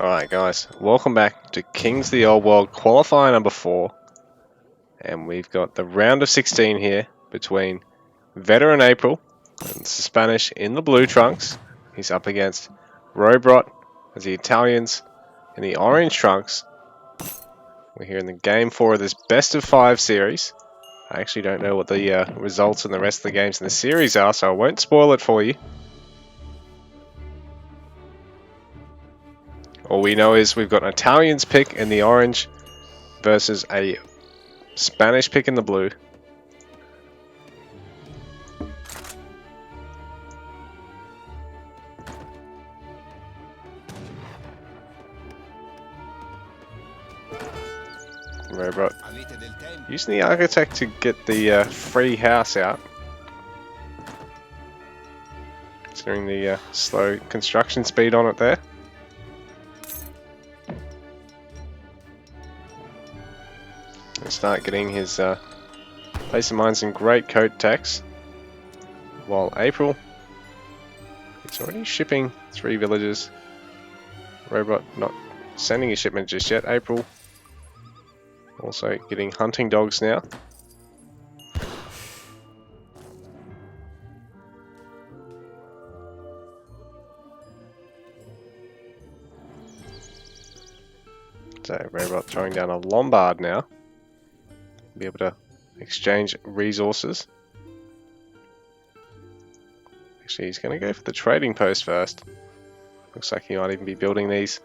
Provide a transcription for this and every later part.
Alright guys, welcome back to Kings of the Old World Qualifier number 4. And we've got the round of 16 here between Veteran April and Spanish in the blue trunks. He's up against Rohbrot as the Italians in the orange trunks. We're here in the game 4 of this best of 5 series. I actually don't know what the results in the rest of the games in the series are, so I won't spoil it for you. All we know is we've got an Italians pick in the orange versus a Spanish pick in the blue. Rohbrot using the architect to get the free house out, considering the slow construction speed on it there. And start getting his place of mind some great coat techs, while April is already shipping 3 villages. Rohbrot not sending a shipment just yet. April also getting hunting dogs now. So Rohbrot throwing down a Lombard now. Be able to exchange resources. Actually, he's going to go for the trading post first. Looks like he might even be building these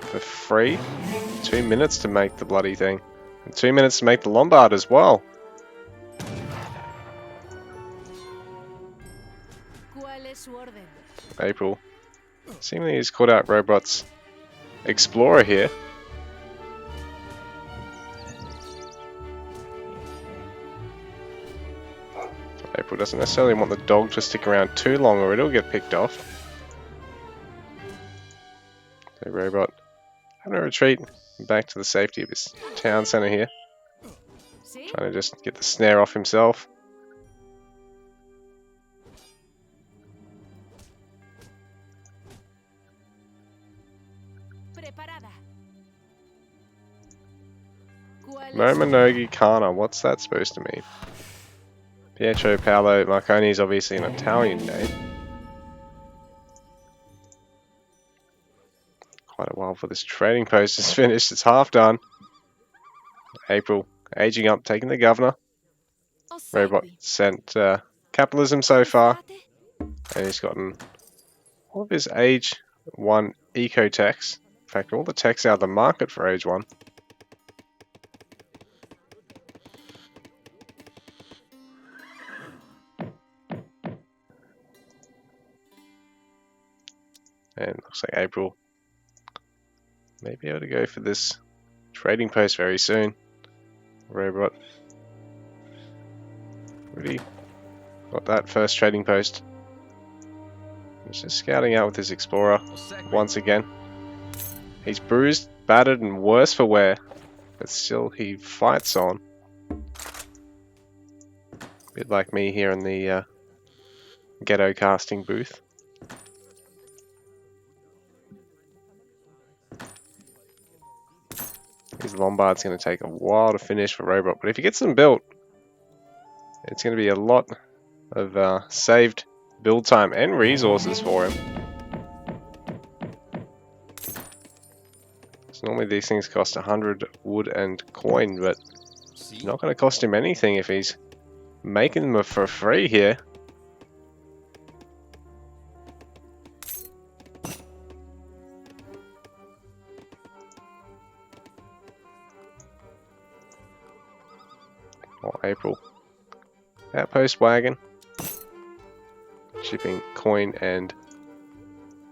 for free. 2 minutes to make the bloody thing. And 2 minutes to make the Lombard as well. April seemingly has caught out Rohbrot's Explorer here. April doesn't necessarily want the dog to stick around too long or it'll get picked off. So Rohbrot having to retreat back to the safety of his town centre here. Trying to just get the snare off himself. Mominogi Kana, what's that supposed to mean? Pietro Paolo Marconi is obviously an Italian name. Quite a while for this trading post is finished. It's half done. April aging up, taking the governor. Rohbrot sent capitalism so far. And he's gotten all of his age 1 eco techs. In fact, all the techs out of the market for age 1. And looks like April may be able to go for this trading post very soon. Rohbrot already got that first trading post. He's just scouting out with his Explorer once again. He's bruised, battered, and worse for wear, but still he fights on. A bit like me here in the ghetto casting booth. His Lombard's going to take a while to finish for Rohbrot, but if he gets them built, it's going to be a lot of saved build time and resources for him. So normally these things cost 100 wood and coin, but it's not going to cost him anything if he's making them for free here. Or April. Outpost wagon. Shipping coin and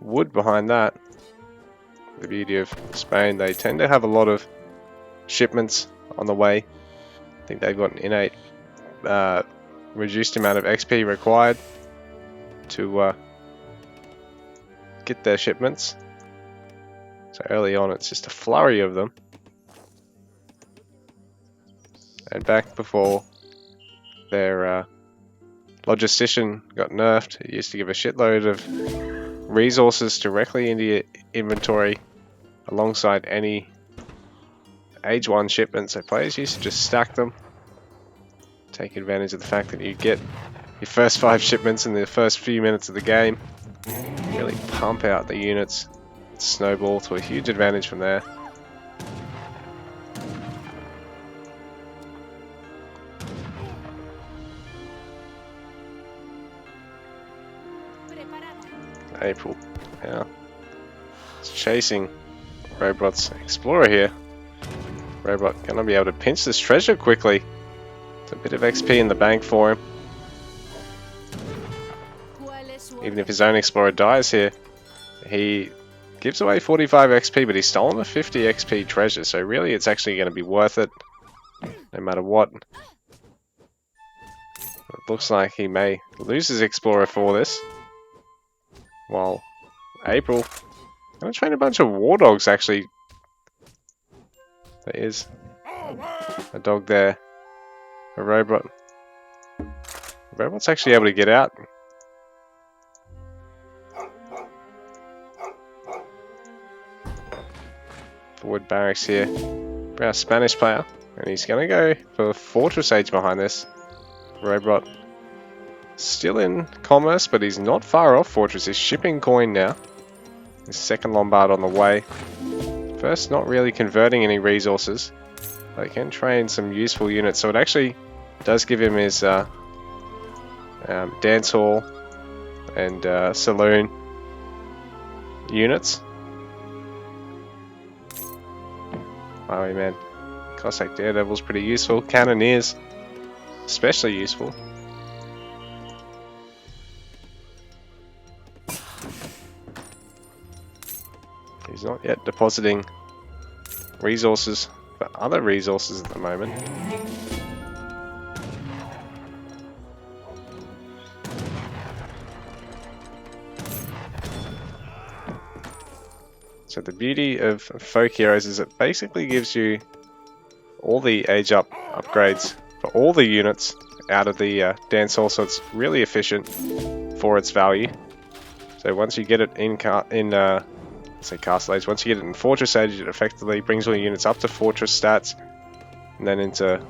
wood behind that. The beauty of Spain, they tend to have a lot of shipments on the way. I think they've got an innate reduced amount of XP required to get their shipments. So early on it's just a flurry of them. And back before their logistician got nerfed, it used to give a shitload of resources directly into your inventory alongside any Age 1 shipments, so players used to just stack them, take advantage of the fact that you get your first 5 shipments in the first few minutes of the game, really pump out the units, snowball to a huge advantage from there. April now is chasing Rohbrot's Explorer here. Rohbrot gonna be able to pinch this treasure quickly. It's a bit of XP in the bank for him. Even if his own Explorer dies here, he gives away 45 XP, but he's stolen a 50 XP treasure, so really it's actually going to be worth it, no matter what. It looks like he may lose his Explorer for this. While April, I'm going to train a bunch of war dogs actually. There is a dog there. A Rohbrot. Rohbrot's actually able to get out. Forward barracks here for our Spanish player. And he's going to go for Fortress Age behind this. Rohbrot still in commerce, but he's not far off Fortress. He's shipping coin now. His second Lombard on the way. First, not really converting any resources. But he can train some useful units. So it actually does give him his dance hall and saloon units. Highwayman, Cossack Daredevil's pretty useful. Cannoneers, especially useful. He's not yet depositing resources for other resources at the moment. So the beauty of Folk Heroes is it basically gives you all the age up upgrades for all the units out of the dance hall, so it's really efficient for its value. So once you get it in say Castle Age, once you get it in Fortress Age, it effectively brings all your units up to Fortress stats, and then into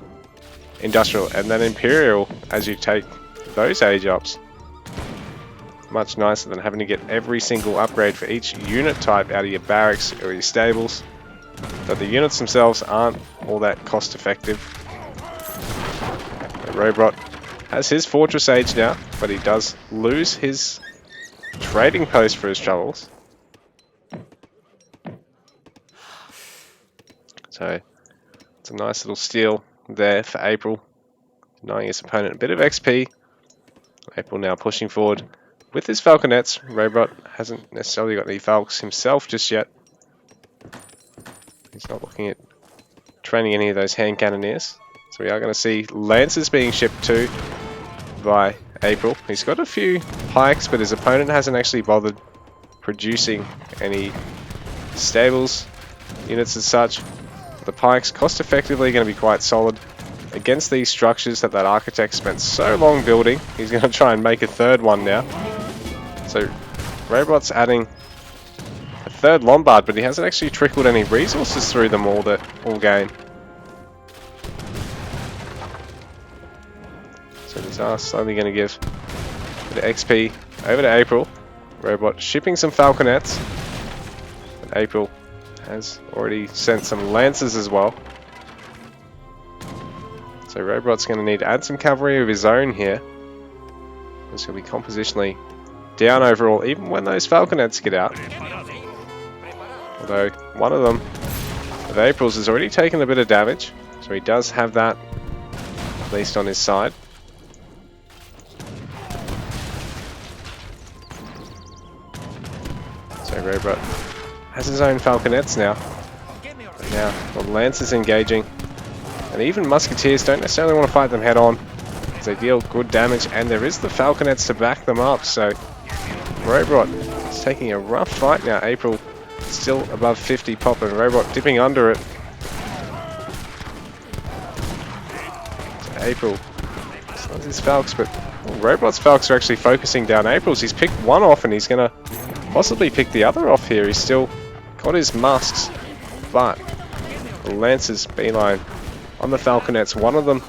Industrial, and then Imperial as you take those age ups. Much nicer than having to get every single upgrade for each unit type out of your barracks or your stables. But the units themselves aren't all that cost effective. Rohbrot has his Fortress Age now, but he does lose his trading post for his troubles. So it's a nice little steal there for April, denying his opponent a bit of XP. April now pushing forward with his Falconets. Rohbrot hasn't necessarily got any Falcons himself just yet. He's not looking at training any of those hand cannoneers. So we are going to see Lancers being shipped too by April. He's got a few Pikes, but his opponent hasn't actually bothered producing any stables units as such. The Pikes cost effectively going to be quite solid against these structures that architect spent so long building. He's going to try and make a third one now. So Rohbrot's adding a third Lombard, but he hasn't actually trickled any resources through them all game. So these are slowly going to give a bit of XP over to April. Rohbrot shipping some Falconets. But April has already sent some Lancers as well. So Rohbrot's going to need to add some cavalry of his own here. He's going to be compositionally down overall, even when those Falconets get out. Although one of them, of April's, has already taken a bit of damage, so he does have that at least on his side. So Rohbrot has his own Falconets now. But now the Lancers engaging. And even Musketeers don't necessarily want to fight them head on, because they deal good damage, and there is the Falconets to back them up. So Rohbrot is taking a rough fight now. April still above 50 pop, and Rohbrot dipping under it. So April slows his Falcons, but Rohbrot's Falcons are actually focusing down April's. He's picked one off, and he's going to possibly pick the other off here. He's still got his musks, but the Lancers beeline on the Falconets. One of them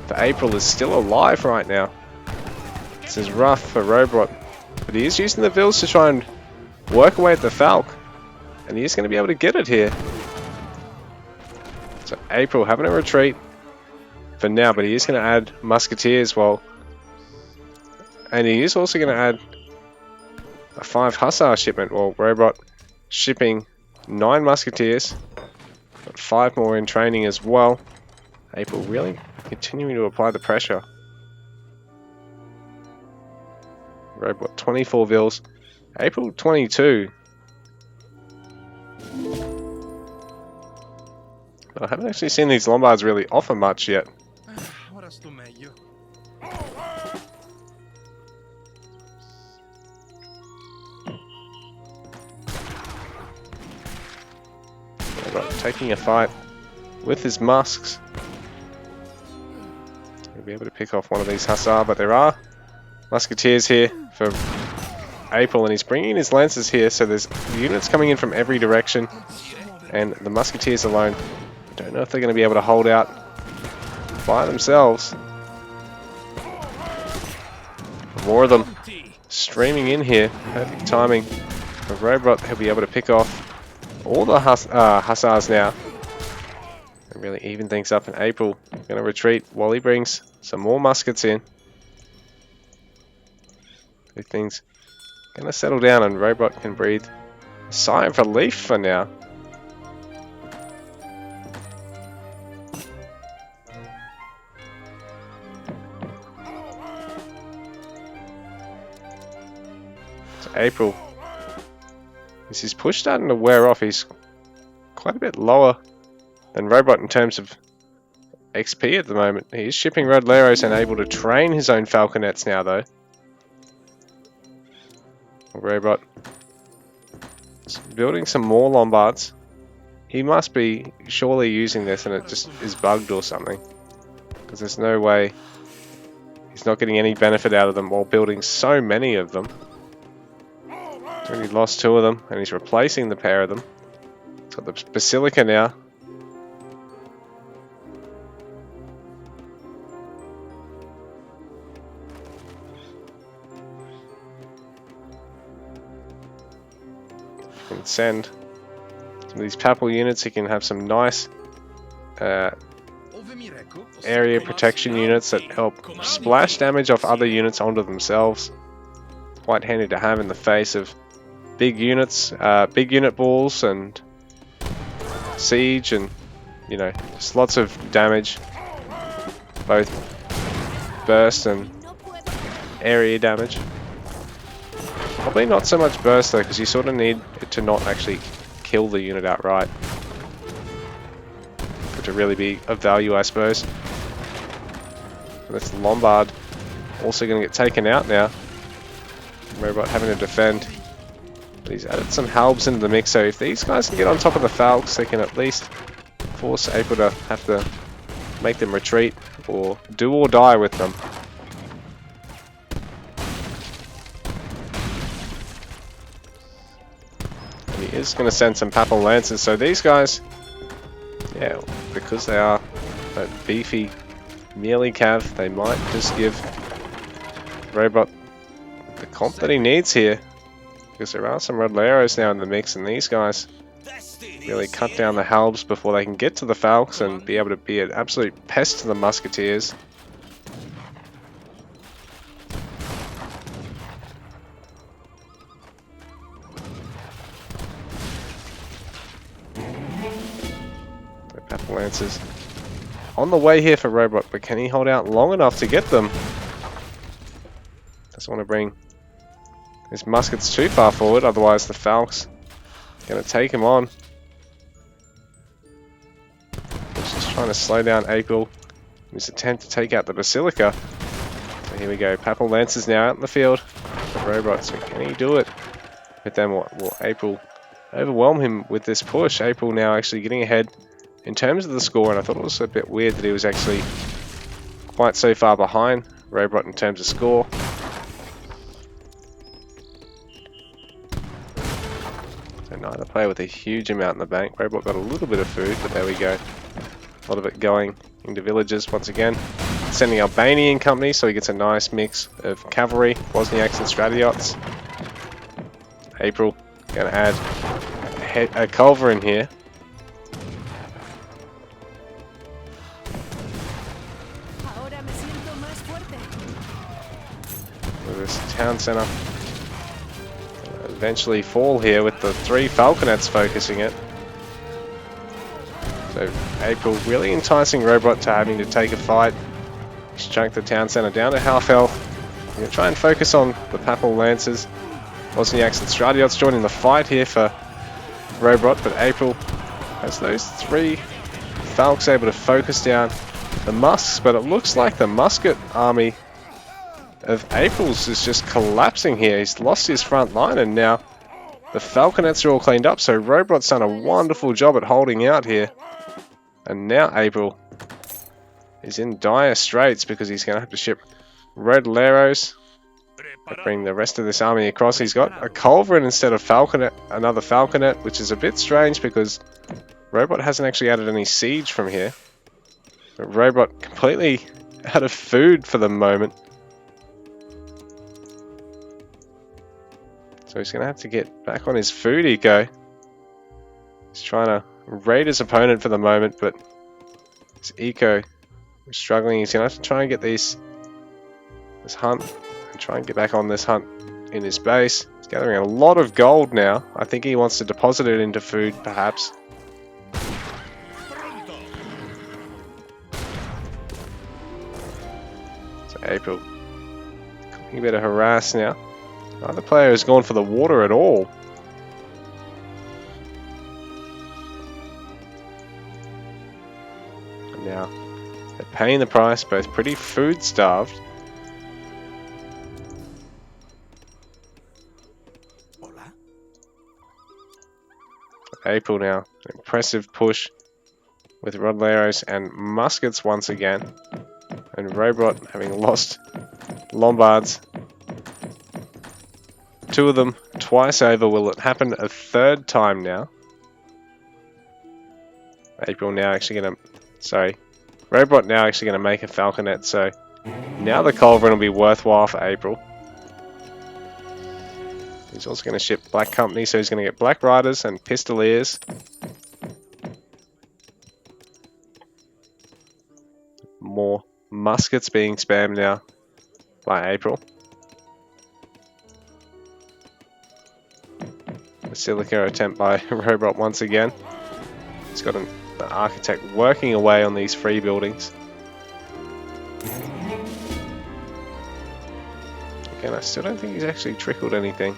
for April is still alive right now. This is rough for Rohbrot, but he is using the Vils to try and work away at the Falc, and he is going to be able to get it here. So April having a retreat for now, but he is going to add Musketeers and he is also going to add a 5 Hussar shipment. Well, Rohbrot shipping 9 Musketeers, got 5 more in training as well. April really continuing to apply the pressure. Rohbrot 24 Vils, April 22. But I haven't actually seen these Lombards really offer much yet. Rohbrot taking a fight with his musks. He'll be able to pick off one of these Hussar, but there are Musketeers here for April, and he's bringing his Lancers here, so there's units coming in from every direction, and the Musketeers alone, I don't know if they're going to be able to hold out by themselves. More of them streaming in here, perfect timing for Rohbrot. He'll be able to pick off all the Hussars now and really even things up, and April going to retreat while he brings some more muskets in. Things going to settle down and Rohbrot can breathe a sigh of relief for now. So April, is his push starting to wear off? He's quite a bit lower than Rohbrot in terms of XP at the moment. He is shipping Rodleros and able to train his own Falconets now though. Rohbrot building some more Lombards. He must be surely using this and it just is bugged or something, because there's no way he's not getting any benefit out of them while building so many of them. He's already lost 2 of them and he's replacing the pair of them. He's got the Basilica now. Can send some of these Papal units. He can have some nice area protection units that help splash damage off other units onto themselves. Quite handy to have in the face of big units, big unit balls and siege, and you know, just lots of damage, both burst and area damage. Probably not so much burst though, because you sort of need it to not actually kill the unit outright for it to really be of value, I suppose. And that's Lombard also going to get taken out now. Rohbrot having to defend. But he's added some halbs into the mix, so if these guys can get on top of the Falcs, they can at least force April to have to make them retreat or do or die with them. He is going to send some Papal Lancers, so these guys, yeah, because they are that beefy melee cav, they might just give Rohbrot the comp that he needs here, because there are some Rodleros now in the mix, and these guys really cut down the halbs before they can get to the Falcs and be able to be an absolute pest to the Musketeers. Lancers on the way here for Rohbrot, but can he hold out long enough to get them? Doesn't want to bring his muskets too far forward, otherwise the Falcs are going to take him on. He's just trying to slow down April in his attempt to take out the Basilica. So here we go, Papal Lancers now out in the field for Rohbrot. So can he do it? But then will April overwhelm him with this push? April now actually getting ahead in terms of the score, and I thought it was a bit weird that he was actually quite so far behind Rohbrot in terms of score. Neither player with a huge amount in the bank. Rohbrot got a little bit of food, but there we go. A lot of it going into villages once again. Sending Albanian company, so he gets a nice mix of cavalry, Bosniaks and Stratiots. April going to add a culver in here. With this town center. Eventually fall here with the 3 falconets focusing it. So April really enticing Rohbrot to having to take a fight. He's chunked the town center down to half health. We're going to try and focus on the Papal Lancers. Bosniaks and Stratiots joining the fight here for Rohbrot, but April has those 3 Falcons able to focus down the Musks, but it looks like the musket army of April's is just collapsing here. He's lost his front line, and now the falconets are all cleaned up, so Rohbrot's done a wonderful job at holding out here. And now April is in dire straits because he's going to have to ship Rodoleros and bring the rest of this army across. He's got a culverin instead of falconet, another falconet, which is a bit strange because Rohbrot hasn't actually added any siege from here. But Rohbrot completely out of food for the moment. So he's going to have to get back on his food eco. He's trying to raid his opponent for the moment, but his eco is struggling. He's going to have to try and get this hunt and try and get back on this hunt in his base. He's gathering a lot of gold now. I think he wants to deposit it into food, perhaps. So April, a bit of harass now. Neither player has gone for the water at all. And now they're paying the price, both pretty food starved. April now, an impressive push with Rodoleros and muskets once again. And Rohbrot having lost Lombards. 2 of them twice over. Will it happen a 3rd time now? April now actually going to... Sorry. Rohbrot now actually going to make a falconet, so now the culverin will be worthwhile for April. He's also going to ship Black Company, so he's going to get Black Riders and Pistoliers. More muskets being spammed now by April. Silica attempt by Rohbrot once again. He's got the architect working away on these free buildings. Again, I still don't think he's actually trickled anything.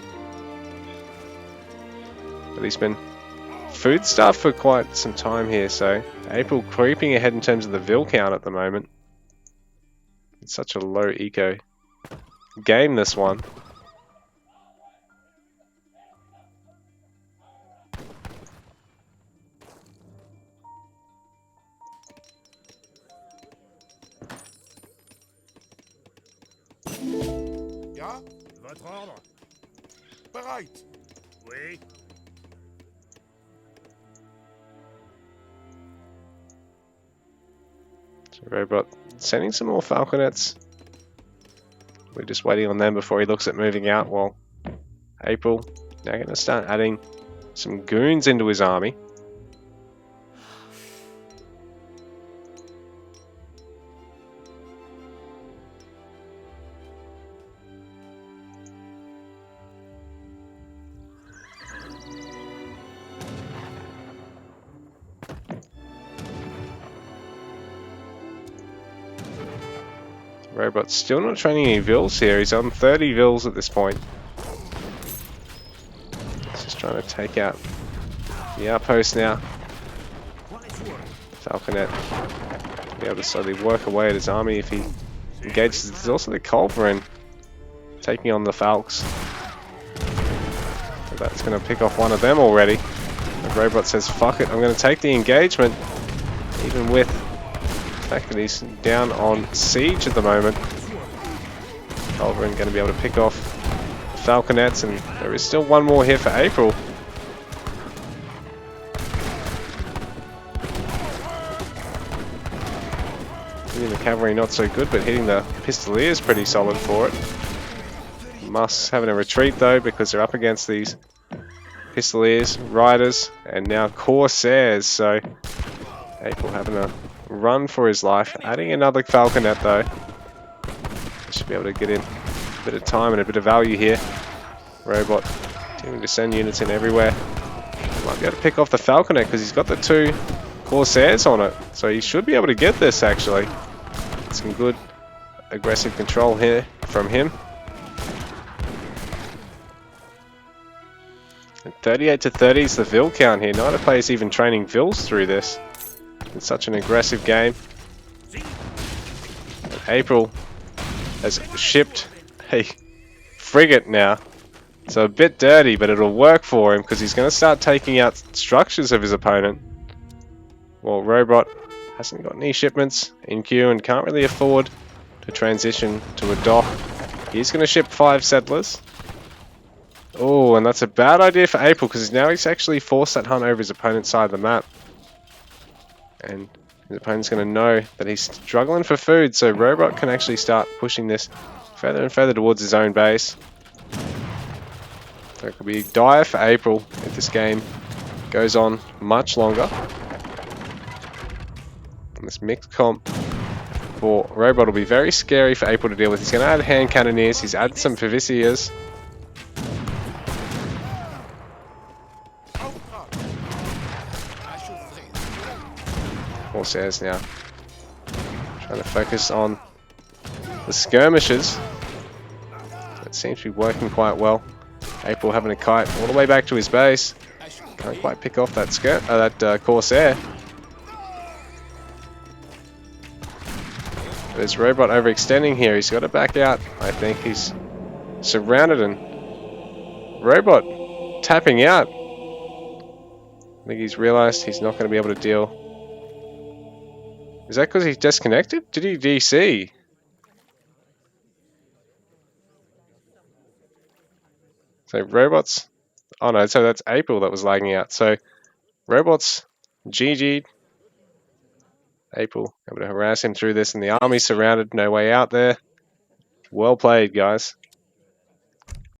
But he's been food starved for quite some time here, so April creeping ahead in terms of the Vil count at the moment. It's such a low eco game, this one. Ja? Votre ordre. Bereit. Oui. So Rohbrot sending some more falconets. We're just waiting on them before he looks at moving out. While April now going to start adding some goons into his army. Rohbrot's still not training any Vils here. He's on 30 Vils at this point. He's just trying to take out the outpost now. Falconet will be able to slowly work away at his army if he engages. There's also the Culverin taking on the Falks. So that's going to pick off one of them already. And Rohbrot says, fuck it, I'm going to take the engagement. Even with the fact that he's down on siege at the moment. Culverin going to be able to pick off the Falconets, and there is still one more here for April. cavalry not so good, but hitting the pistolier is pretty solid for it. Musk's having a retreat though because they're up against these pistoliers, riders, and now corsairs. So April having a run for his life, adding another falconet though. Should be able to get in a bit of time and a bit of value here. Rohbrot continuing to send units in everywhere. Might be able to pick off the falconet because he's got the 2 corsairs on it, so he should be able to get this actually. Some good aggressive control here from him. And 38 to 30 is the Vil count here. Neither player's even training Vils through this. It's such an aggressive game. And April has shipped a frigate now. So a bit dirty, but it'll work for him because he's going to start taking out structures of his opponent. Well, Rohbrot hasn't got any shipments in queue and can't really afford to transition to a dock. He's going to ship 5 settlers. Oh, and that's a bad idea for April because now he's actually forced that hunt over his opponent's side of the map. And his opponent's going to know that he's struggling for food, so Rohbrot can actually start pushing this further and further towards his own base. So it could be dire for April if this game goes on much longer. And this mixed comp for Rohbrot will be very scary for April to deal with. He's going to add hand cannoneers, he's added some Paviciers. Corsairs now trying to focus on the skirmishes. It seems to be working quite well. April having a kite all the way back to his base. Can't quite pick off that Corsair. There's Rohbrot overextending here. He's got to back out. I think he's surrounded and Rohbrot tapping out. I think he's realized he's not going to be able to deal. Is that because he's disconnected? Did he DC? So Rohbrot's... Oh no, so that's April that was lagging out. So Rohbrot's GG'd. April able to harass him through this and the army's surrounded. No way out there. Well played, guys.